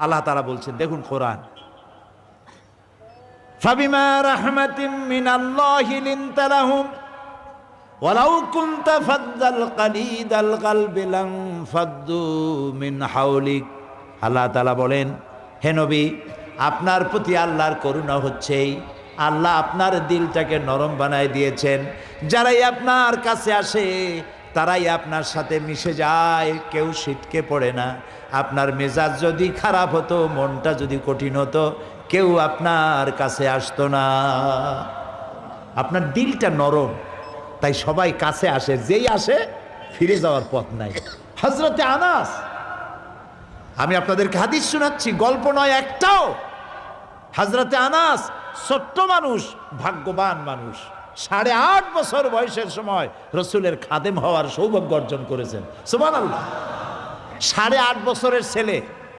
আল্লাহ তাআলা বলছেন, দেখুন কোরআন, ফাবিমা রাহমাতিম মিনাল্লাহি লিনতা লাহুম ওয়ালাউ কুনতা ফাদ্দাল কালিদাল কলবি লানফাদ্দু মিন হাওলিক। আল্লাহ তাআলা বলেন, হে নবী, আপনার প্রতি আল্লাহর করুণা হচ্ছেই আল্লাহ আপনার দিলটাকে নরম বানায় দিয়েছেন। যারাই আপনার কাছে আসে তারাই আপনার সাথে মিশে যায়, কেউ ছিটকে পড়ে না। আপনার মেজাজ যদি খারাপ হতো, মনটা যদি কঠিন হতো, কেউ আপনার কাছে আসতো না। আপনার দিলটা নরম, তাই সবাই কাছে আসে, যেই আসে ফিরে যাওয়ার পথ নাই। হযরতে আনাস, আমি আপনাদেরকে হাদিস শোনাচ্ছি, গল্প নয় একটাও। হযরতে আনাস ছোট্ট মানুষ, ভাগ্যবান মানুষ, 8.5 বছর বয়সের সময় রসুলের খাদেম হওয়ার সৌভাগ্য অর্জন করেছেন। সুবহানাল্লাহ। 8.5 বছরের ছেলে